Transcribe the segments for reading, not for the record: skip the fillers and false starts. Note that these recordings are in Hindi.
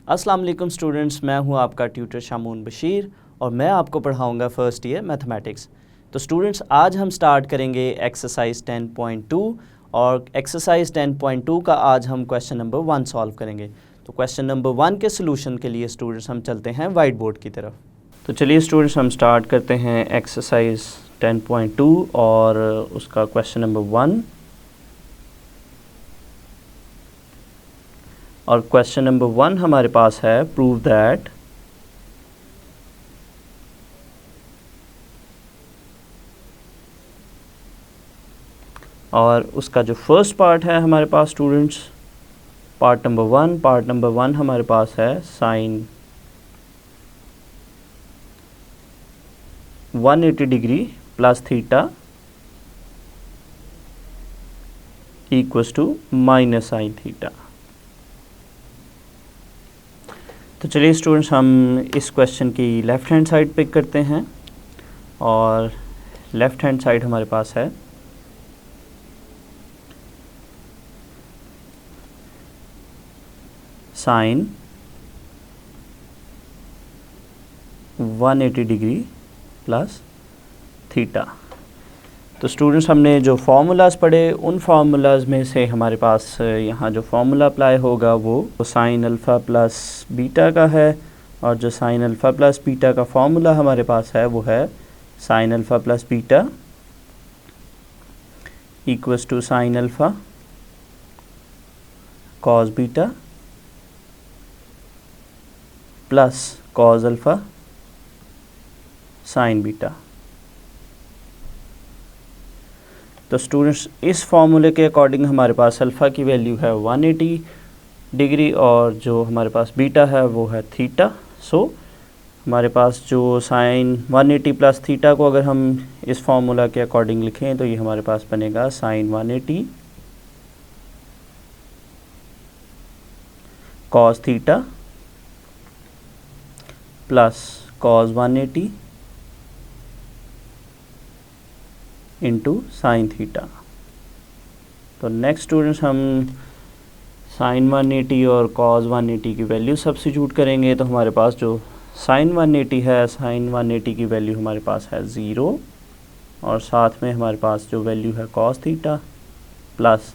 अस्सलाम वालेकुम स्टूडेंट्स, मैं हूं आपका ट्यूटर शामून बशीर और मैं आपको पढ़ाऊंगा फर्स्ट ईयर मैथमेटिक्स। तो स्टूडेंट्स, आज हम स्टार्ट करेंगे एक्सरसाइज 10.2 और एक्सरसाइज 10.2 का आज हम क्वेश्चन नंबर 1 सॉल्व करेंगे। तो क्वेश्चन नंबर 1 के सोल्यूशन के लिए स्टूडेंट्स हम चलते हैं वाइट बोर्ड की तरफ। तो चलिए स्टूडेंट्स, हम स्टार्ट करते हैं एक्सरसाइज 10.2 और उसका क्वेश्चन नंबर 1। और क्वेश्चन नंबर 1 हमारे पास है प्रूव दैट और उसका जो फर्स्ट पार्ट है हमारे पास स्टूडेंट्स, पार्ट नंबर 1 हमारे पास है sine 180 degree plus theta equals to minus sine theta. तो चलिए स्टूडेंट्स, हम इस क्वेश्चन की लेफ़्ट हैंड साइड पिक करते हैं और लेफ़्ट हैंड साइड हमारे पास है साइन 180 डिग्री प्लस थीटा। तो स्टूडेंट्स, हमने जो फार्मूलाज पढ़े उन फार्मूलाज में से हमारे पास यहाँ जो फार्मूला अप्लाई होगा वो साइन अल्फ़ा प्लस बीटा का है और जो साइन अल्फ़ा प्लस बीटा का फार्मूला हमारे पास है वो है sine alpha plus beta equals to sine alpha cos beta plus cos alpha sine beta. तो स्टूडेंट्स, इस फॉर्मूले के अकॉर्डिंग हमारे पास अल्फ़ा की वैल्यू है 180 डिग्री और जो हमारे पास बीटा है वो है थीटा। सो हमारे पास जो साइन 180 प्लस थीटा को अगर हम इस फॉर्मूला के अकॉर्डिंग लिखें तो ये हमारे पास बनेगा sine 180 cos theta plus cos 180 into sine theta. तो नेक्स्ट स्टूडेंट्स, हम साइन 180 और कॉस 180 की वैल्यू सब्स्टिट्यूट करेंगे तो हमारे पास जो साइन 180 है, साइन 180 की वैल्यू हमारे पास है 0 और साथ में हमारे पास जो वैल्यू है कॉस थीटा प्लस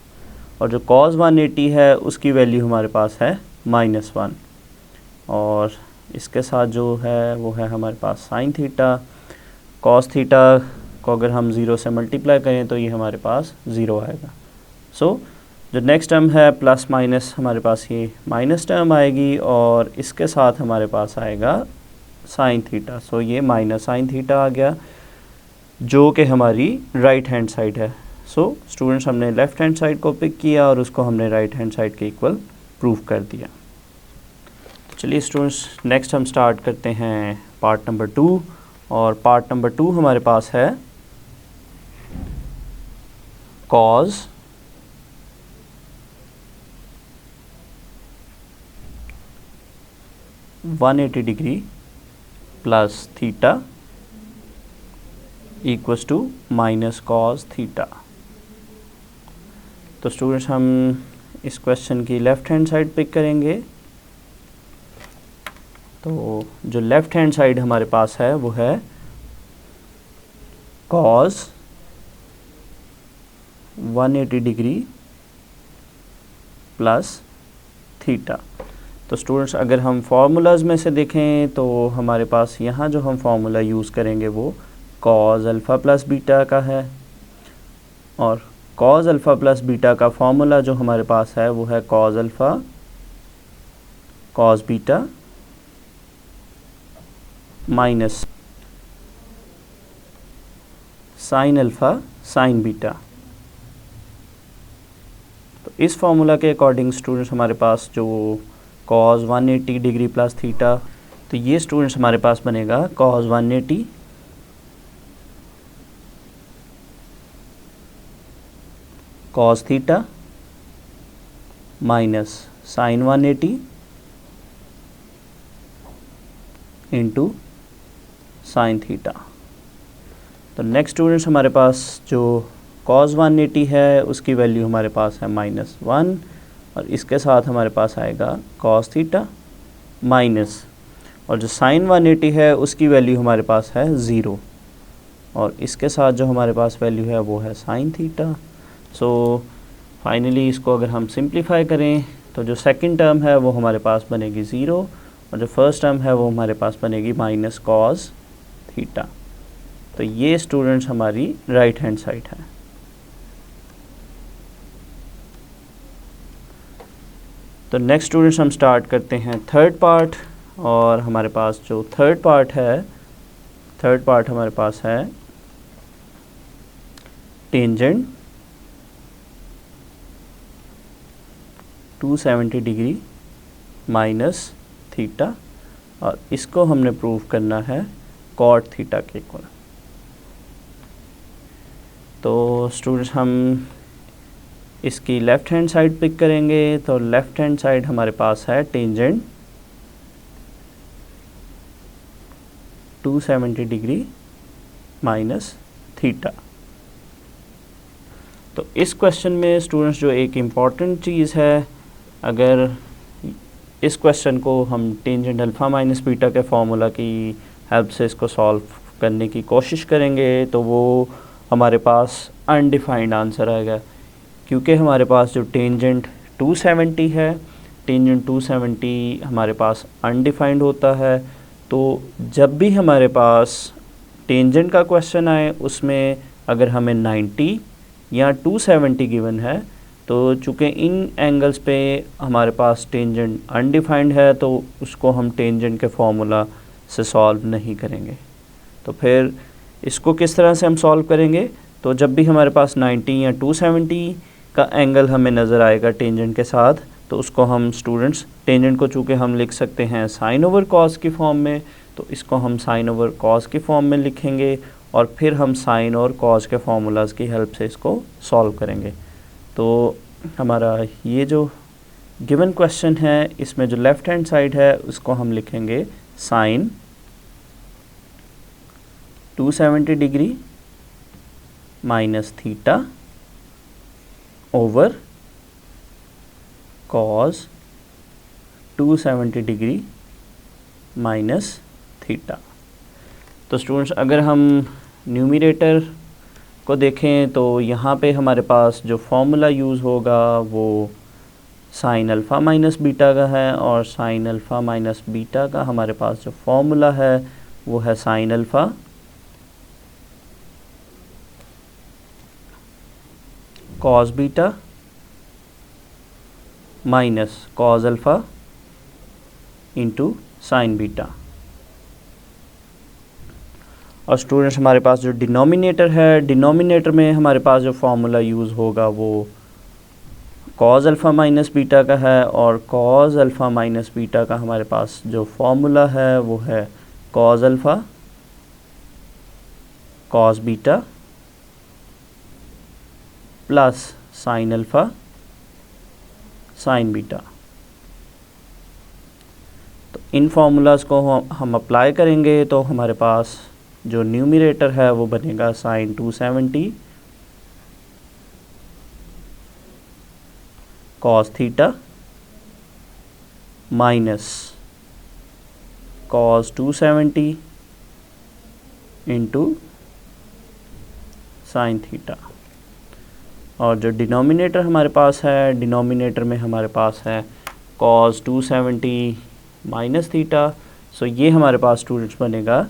और जो कॉस 180 है उसकी वैल्यू हमारे पास है -1 और इसके साथ जो है वो है हमारे पास साइन थीटा। कॉस थीटा को अगर हम 0 से मल्टीप्लाई करें तो ये हमारे पास 0 आएगा। सो जो नेक्स्ट टर्म है प्लस माइनस हमारे पास ये माइनस टर्म आएगी और इसके साथ हमारे पास आएगा साइन थीटा। सो ये माइनस साइन थीटा आ गया जो कि हमारी राइट हैंड साइड है। सो स्टूडेंट्स, हमने लेफ़्ट हैंड साइड को पिक किया और उसको हमने राइट हैंड साइड के इक्वल प्रूव कर दिया। चलिए स्टूडेंट्स, नेक्स्ट हम स्टार्ट करते हैं पार्ट नंबर 2 और पार्ट नंबर 2 हमारे पास है cos 180 degree plus theta equals to minus cos theta. तो स्टूडेंट्स, हम इस क्वेश्चन की लेफ़्ट हैंड साइड पिक करेंगे। तो जो लेफ़्ट हैंड साइड हमारे पास है वो है कॉस 180 डिग्री प्लस थीटा। तो स्टूडेंट्स, अगर हम फार्मूलाज में से देखें तो हमारे पास यहाँ जो हम फार्मूला यूज़ करेंगे वो कॉस अल्फ़ा प्लस बीटा का है और कॉस अल्फ़ा प्लस बीटा का फार्मूला जो हमारे पास है वो है cos alpha cos beta minus sine alpha sine beta. तो इस फार्मूला के अकॉर्डिंग स्टूडेंट्स हमारे पास जो कॉस 180 डिग्री प्लस थीटा, तो ये स्टूडेंट्स हमारे पास बनेगा cos 180 cos theta minus sine 180 into sine theta. तो नेक्स्ट स्टूडेंट्स, हमारे पास जो cos 180 है उसकी वैल्यू हमारे पास है -1 और इसके साथ हमारे पास आएगा cos थीटा माइनस, और जो साइन 180 है उसकी वैल्यू हमारे पास है 0, और इसके साथ जो हमारे पास वैल्यू है वो है साइन थीटा। सो फाइनली इसको अगर हम सिंप्लीफाई करें तो जो सेकंड टर्म है वो हमारे पास बनेगी 0, और जो फर्स्ट टर्म है वो हमारे पास बनेगी माइनस कॉस थीटा। तो ये स्टूडेंट्स हमारी राइट हैंड साइड है। तो नेक्स्ट स्टूडेंट्स हम स्टार्ट करते हैं थर्ड पार्ट, और हमारे पास जो थर्ड पार्ट हमारे पास है टेंजेंट 270 डिग्री माइनस थीटा, और इसको हमने प्रूव करना है कॉट थीटा के इक्वल। तो स्टूडेंट्स हम इसकी लेफ़्ट हैंड साइड पिक करेंगे। तो लेफ़्ट हैंड साइड हमारे पास है टेंजेंट 270 डिग्री माइनस थीटा। तो इस क्वेश्चन में स्टूडेंट्स जो एक इम्पॉर्टेंट चीज़ है, अगर इस क्वेश्चन को हम टेंजेंट अल्फ़ा माइनस बीटा के फॉर्मूला की हेल्प से इसको सॉल्व करने की कोशिश करेंगे तो वो हमारे पास अनडिफाइंड आंसर आएगा, क्योंकि हमारे पास जो टेंजेंट 270 है, टेंजेंट 270 हमारे पास अनडिफाइंड होता है। तो जब भी हमारे पास टेंजेंट का क्वेश्चन आए उसमें अगर हमें 90 या 270 गिवन है, तो चूँकि इन एंगल्स पे हमारे पास टेंजेंट अनडिफाइंड है तो उसको हम टेंजेंट के फॉर्मूला से सॉल्व नहीं करेंगे। तो फिर इसको किस तरह से हम सॉल्व करेंगे, तो जब भी हमारे पास 90 या 270 का एंगल हमें नज़र आएगा टेंजेंट के साथ, तो उसको हम स्टूडेंट्स टेंजेंट को चूँकि हम लिख सकते हैं साइन ओवर कॉस की फॉर्म में, तो इसको हम साइन ओवर कॉस की फॉर्म में लिखेंगे, और फिर हम साइन और कॉस के फार्मूलाज की हेल्प से इसको सॉल्व करेंगे। तो हमारा ये जो गिवन क्वेश्चन है इसमें जो लेफ़्ट हैंड साइड है उसको हम लिखेंगे sine 270 degree minus theta over cos 270 degree minus theta. तो स्टूडेंट्स अगर हम न्यूमरेटर को देखें तो यहाँ पे हमारे पास जो फॉर्मूला यूज़ होगा वो साइन अल्फ़ा माइनस बीटा का है, और साइन अल्फ़ा माइनस बीटा का हमारे पास जो फॉर्मूला है वो है sine alpha cos beta minus cos alpha into sine beta. और स्टूडेंट्स हमारे पास जो डिनोमिनेटर है, डिनोमिनेटर में हमारे पास जो फॉर्मूला यूज़ होगा वो कॉस अल्फ़ा माइनस बीटा का है, और कॉस अल्फ़ा माइनस बीटा का हमारे पास जो फॉर्मूला है वो है cos alpha cos beta plus sine alpha sine beta. तो इन फार्मूलाज को हम अप्लाई करेंगे तो हमारे पास जो न्यूमरेटर है वो बनेगा sine 270 cos theta minus cos 270 into sine theta. और जो डिनोमिनेटर हमारे पास है, डिनोमिनेटर में हमारे पास है कॉस 270 माइनस थीटा। सो ये हमारे पास स्टूडेंट्स बनेगा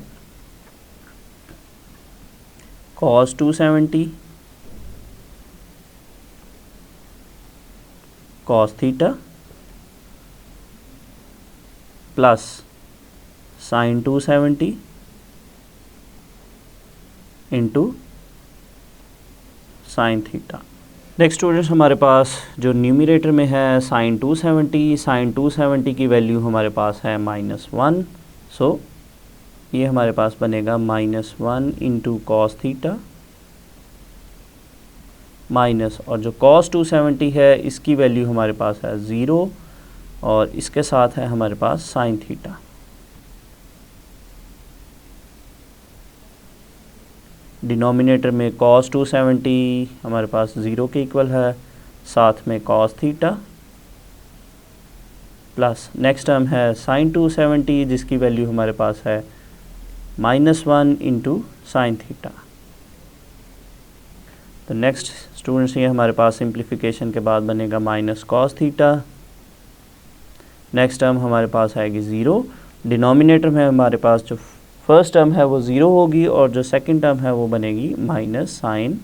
cos 270 cos theta plus sign 270 into sine theta. Next students हमारे पास जो न्यूमरेटर में है साइन 270 की वैल्यू हमारे पास है -1। सो ये हमारे पास बनेगा -1 इंटू कॉस थीटा माइनस, और जो कॉस 270 है इसकी वैल्यू हमारे पास है 0, और इसके साथ है हमारे पास साइन थीटा। डिनोमिनेटर में कॉस 270 हमारे पास 0 के इक्वल है, साथ में cos theta plus next term है साइन 270 जिसकी वैल्यू हमारे पास है -1 इंटू साइन थीटा। तो नेक्स्ट स्टूडेंट्स ये हमारे पास सिंप्लीफिकेशन के बाद बनेगा minus cos theta. Next term हमारे पास आएगी 0। डिनोमिनेटर में हमारे पास जो फर्स्ट टर्म है वो 0 होगी और जो सेकंड टर्म है वो बनेगी माइनस साइन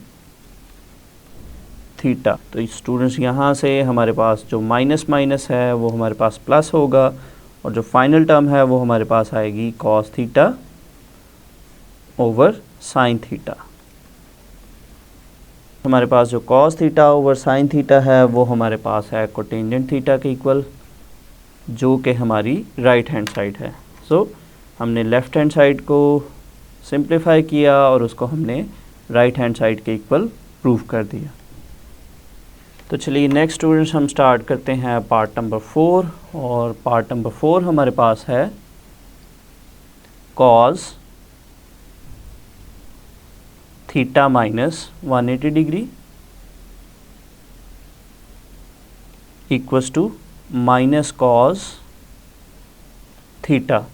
थीटा। तो स्टूडेंट्स यहाँ से हमारे पास जो माइनस माइनस है वो हमारे पास प्लस होगा और जो फाइनल टर्म है वो हमारे पास आएगी cos theta over sine theta. हमारे पास जो cos theta over sine theta है वो हमारे पास है कोटेंजेंट थीटा के इक्वल, जो कि हमारी राइट हैंड साइड है। सो हमने लेफ़्ट हैंड साइड को सिंप्लीफाई किया और उसको हमने राइट हैंड साइड के इक्वल प्रूव कर दिया। तो चलिए नेक्स्ट स्टूडेंट्स हम स्टार्ट करते हैं पार्ट नंबर 4 और पार्ट नंबर 4 हमारे पास है cos theta minus 180 degree equals to minus cos theta.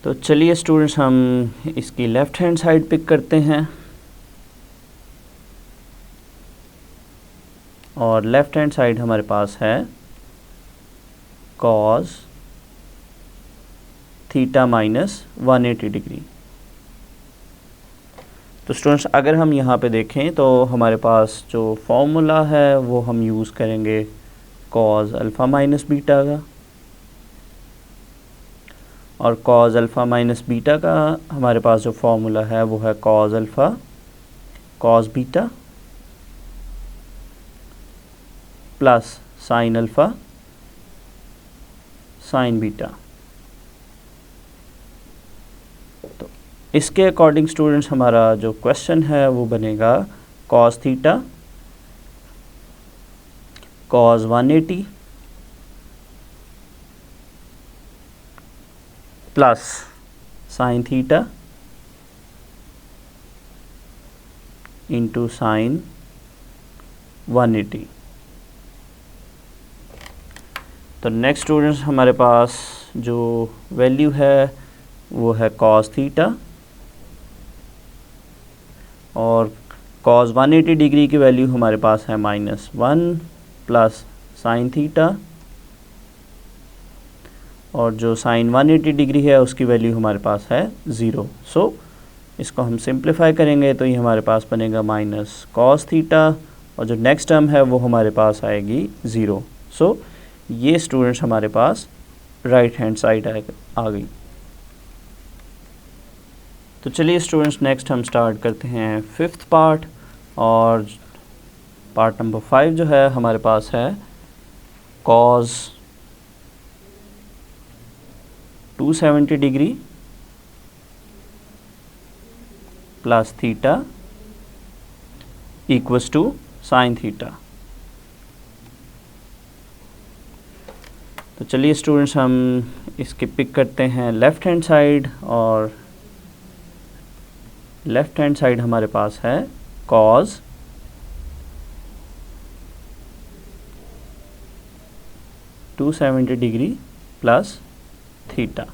तो चलिए स्टूडेंट्स हम इसकी लेफ़्ट हैंड साइड पिक करते हैं और लेफ़्ट हैंड साइड हमारे पास है कॉस थीटा माइनस 180 डिग्री। तो स्टूडेंट्स अगर हम यहाँ पे देखें तो हमारे पास जो फॉर्मूला है वो हम यूज़ करेंगे कॉस अल्फ़ा माइनस बीटा का, और कॉस अल्फ़ा माइनस बीटा का हमारे पास जो फॉर्मूला है वो है cos alpha cos beta plus sine alpha sine beta. तो इसके अकॉर्डिंग स्टूडेंट्स हमारा जो क्वेश्चन है वो बनेगा cos theta cos 180 plus sine theta into sine 180। तो नेक्स्ट स्टूडेंट्स हमारे पास जो वैल्यू है वो है कॉस थीटा और कॉस 180 डिग्री की वैल्यू हमारे पास है -1 प्लस साइन थीटा, और जो साइन 180 डिग्री है उसकी वैल्यू हमारे पास है 0। सो इसको हम सिंप्लीफाई करेंगे तो ये हमारे पास बनेगा माइनस कॉस थीटा और जो नेक्स्ट टर्म है वो हमारे पास आएगी 0। सो ये स्टूडेंट्स हमारे पास राइट हैंड साइड आ गई। तो चलिए स्टूडेंट्स नेक्स्ट हम स्टार्ट करते हैं 5th पार्ट, और पार्ट नंबर 5 जो है हमारे पास है cos 270 degree plus theta equals to sine theta. तो चलिए स्टूडेंट्स हम इसके पिक करते हैं लेफ़्ट हैंड साइड, और लेफ़्ट हैंड साइड हमारे पास है कॉस 270 डिग्री प्लस थीटा।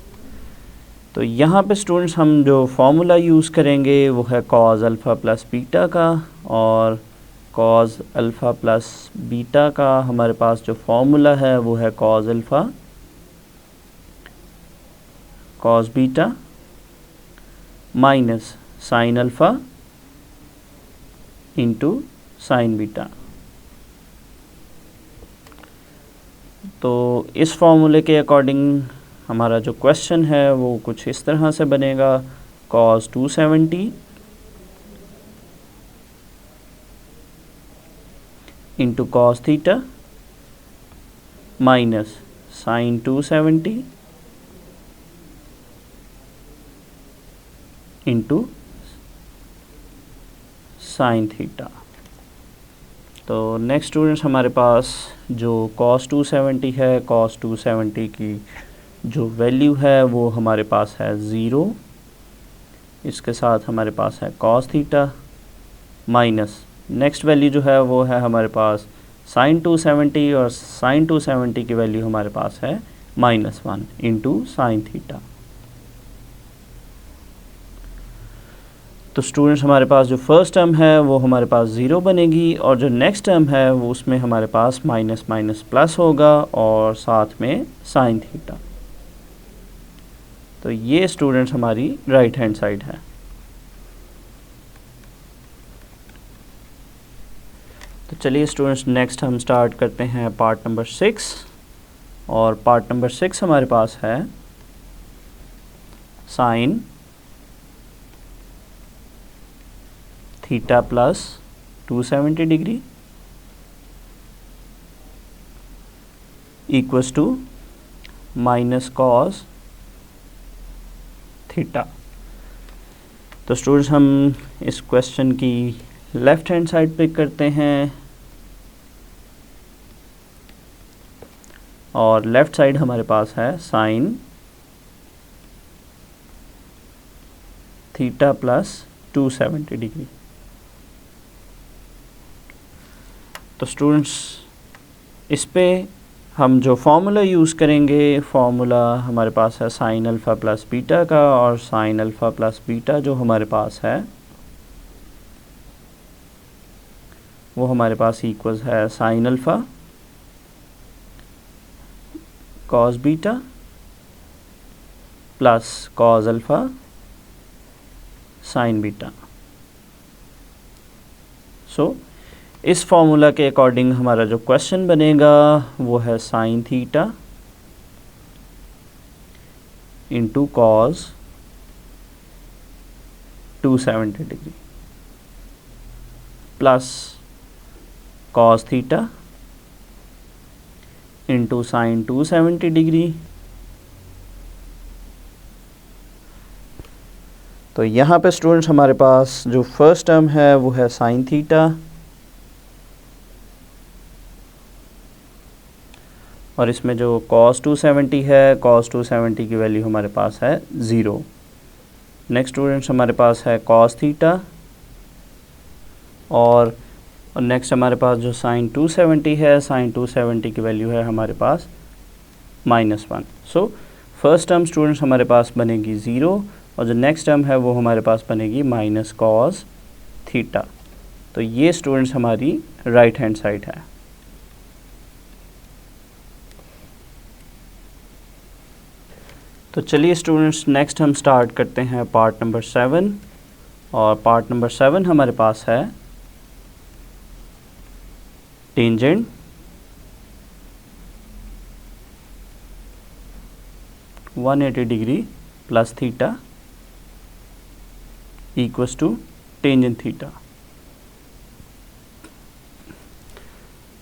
तो यहाँ पे स्टूडेंट्स हम जो फॉर्मूला यूज़ करेंगे वो है कॉस अल्फ़ा प्लस बीटा का, और कॉस अल्फ़ा प्लस बीटा का हमारे पास जो फॉर्मूला है वो है cos alpha cos beta minus sine alpha into sine beta. तो इस फॉर्मूले के अकॉर्डिंग हमारा जो क्वेश्चन है वो कुछ इस तरह से बनेगा cos 270 into cos theta minus sine 270 into sine theta. तो नेक्स्ट स्टूडेंट्स हमारे पास जो cos 270 है, cos 270 की जो वैल्यू है वो हमारे पास है 0। इसके साथ हमारे पास है cos theta minus next value जो है वो है हमारे पास साइन 270 और साइन 270 की वैल्यू हमारे पास है -1 इंटू साइन थीटा। तो स्टूडेंट्स हमारे पास जो फर्स्ट टर्म है वो हमारे पास ज़ीरो बनेगी और जो नेक्स्ट टर्म है वो उसमें हमारे पास माइनस माइनस प्लस होगा और साथ में साइन थीटा। तो ये स्टूडेंट्स हमारी राइट हैंड साइड है। तो चलिए स्टूडेंट्स नेक्स्ट हम स्टार्ट करते हैं पार्ट नंबर 6 और पार्ट नंबर 6 हमारे पास है sine theta plus 270 degree equals to minus cos theta. तो स्टूडेंट्स हम इस क्वेश्चन की लेफ्ट हैंड साइड पिक करते हैं और लेफ्ट साइड हमारे पास है साइन थीटा प्लस 270 डिग्री। तो स्टूडेंट्स इस पे हम जो फॉर्मूला यूज़ करेंगे, फॉर्मूला हमारे पास है साइन अल्फ़ा प्लस बीटा का, और साइन अल्फ़ा प्लस बीटा जो हमारे पास है वो हमारे पास इक्वल्स है sine alpha cos beta plus cos alpha sine beta. So इस फॉर्मूला के अकॉर्डिंग हमारा जो क्वेश्चन बनेगा वो है sine theta into cos 270 degree plus cos theta into sine 270 degree. तो यहाँ पे स्टूडेंट्स हमारे पास जो फर्स्ट टर्म है वो है साइन थीटा और इसमें जो cos 270 है, cos 270 की वैल्यू हमारे पास है 0। नेक्स्ट स्टूडेंट्स हमारे पास है cos थीटा और नेक्स्ट हमारे पास जो साइन 270 है, साइन 270 की वैल्यू है हमारे पास -1। सो फर्स्ट टर्म स्टूडेंट्स हमारे पास बनेगी 0 और जो नेक्स्ट टर्म है वो हमारे पास बनेगी माइनस कॉस थीटा। तो ये स्टूडेंट्स हमारी राइट हैंड साइड है। तो चलिए स्टूडेंट्स नेक्स्ट हम स्टार्ट करते हैं पार्ट नंबर 7 और पार्ट नंबर 7 हमारे पास है tangent (180 degree) plus theta equals to tangent theta.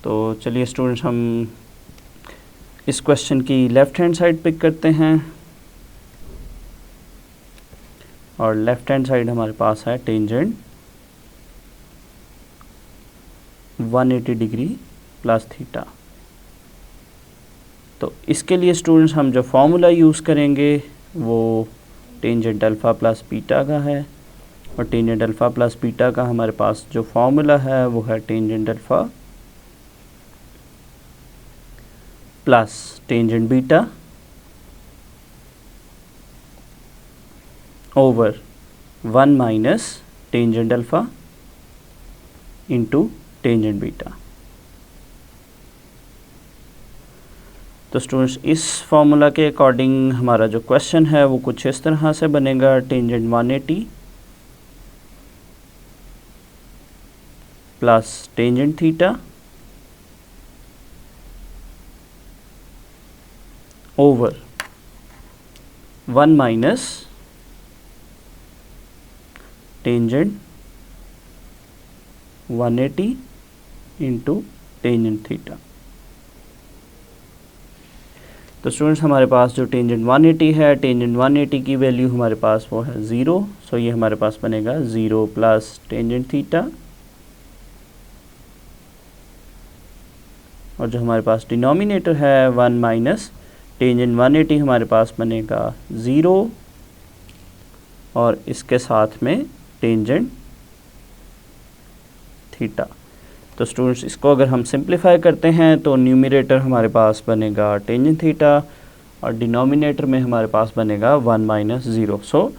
तो चलिए स्टूडेंट्स हम इस क्वेश्चन की लेफ़्ट हैंड साइड पिक करते हैं और लेफ़्ट हैंड साइड हमारे पास है टेंजेंट 180 डिग्री प्लस थीटा। तो इसके लिए स्टूडेंट्स हम जो फॉर्मूला यूज़ करेंगे वो टेंजेंट अल्फ़ा प्लस बीटा का है और टेंजेंट अल्फ़ा प्लस बीटा का हमारे पास जो फॉर्मूला है वो है tangent alpha plus tangent beta over 1 minus tangent alpha into tangent beta. तो स्टूडेंट्स इस फॉर्मूला के अकॉर्डिंग हमारा जो क्वेश्चन है वो कुछ इस तरह से बनेगा। Tangent 180 plus tangent theta over 1 minus tangent 180 into tangent theta. तो स्टूडेंट्स हमारे पास जो टेंजेंट 180 है, टेंजेंट 180 की वैल्यू हमारे पास वो है 0। सो ये हमारे पास बनेगा 0 प्लस टेंजेंट थीटा और जो हमारे पास डिनोमिनेटर है 1 माइनस टेंजेंट 180 हमारे पास बनेगा 0 और इसके साथ में टेंजेंट थीटा। तो स्टूडेंट्स इसको अगर हम सिंप्लीफाई करते हैं तो न्यूमरेटर हमारे पास बनेगा टेंजेंट थीटा और डिनोमिनेटर में हमारे पास बनेगा 1 माइनस 0। सो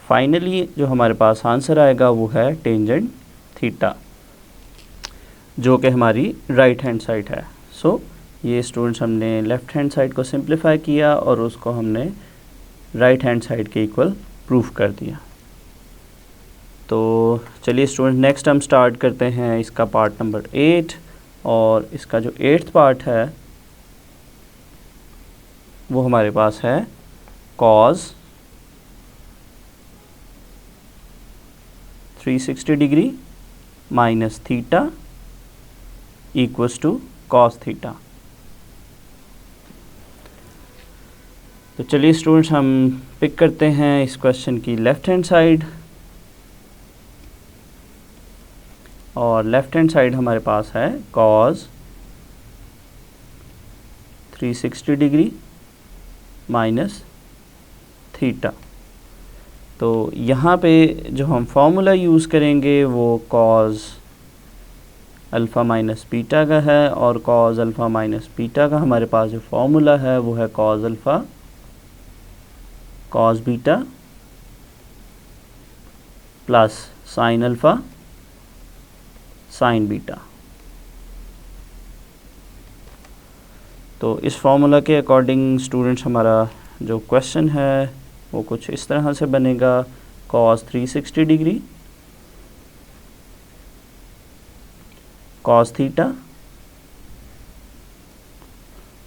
फाइनली जो हमारे पास आंसर आएगा वो है टेंजेंट थीटा, जो कि हमारी राइट हैंड साइड है। सो ये स्टूडेंट्स हमने लेफ़्ट हैंड साइड को सिंप्लीफाई किया और उसको हमने राइट हैंड साइड के इक्वल प्रूफ कर दिया। तो चलिए स्टूडेंट नेक्स्ट हम स्टार्ट करते हैं इसका पार्ट नंबर 8, और इसका जो 8th पार्ट है वो हमारे पास है cos 360 degree minus theta equals to cos theta. तो चलिए स्टूडेंट्स हम पिक करते हैं इस क्वेश्चन की लेफ़्ट हैंड साइड, और लेफ़्ट हैंड साइड हमारे पास है cos 360 डिग्री माइनस थीटा। तो यहाँ पे जो हम फॉर्मूला यूज़ करेंगे वो cos अल्फ़ा माइनस बीटा का है, और cos अल्फ़ा माइनस बीटा का हमारे पास जो फॉर्मूला है वो है cos alpha cos beta plus sin alpha sin beta. तो इस फॉर्मूला के अकॉर्डिंग स्टूडेंट्स हमारा जो क्वेश्चन है वो कुछ इस तरह से बनेगा, cos 360 degree cos theta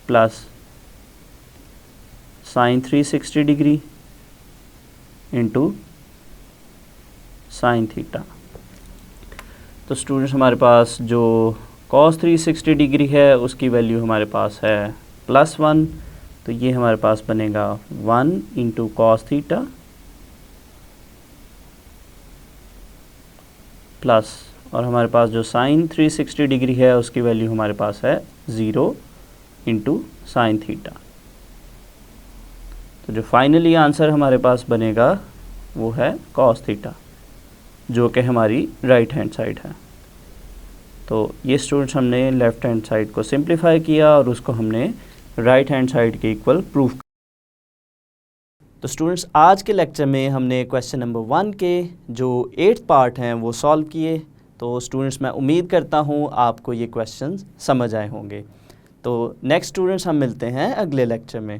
plus sin 360 degree into sin theta. तो स्टूडेंट्स हमारे पास जो cos 360 डिग्री है उसकी वैल्यू हमारे पास है +1, तो ये हमारे पास बनेगा 1 इंटू cos थीटा प्लस, और हमारे पास जो sin 360 डिग्री है उसकी वैल्यू हमारे पास है 0 इंटू sin थीटा। तो जो फाइनली आंसर हमारे पास बनेगा वो है cos थीटा, जो कि हमारी राइट हैंड साइड है। तो ये स्टूडेंट्स हमने लेफ़्ट हैंड साइड को सिंप्लीफाई किया और उसको हमने राइट हैंड साइड के इक्वल प्रूफ। तो स्टूडेंट्स आज के लेक्चर में हमने क्वेश्चन नंबर 1 के जो 8th पार्ट हैं वो सॉल्व किए। तो स्टूडेंट्स मैं उम्मीद करता हूँ आपको ये क्वेश्चन समझ आए होंगे। तो नेक्स्ट स्टूडेंट्स हम मिलते हैं अगले लेक्चर में।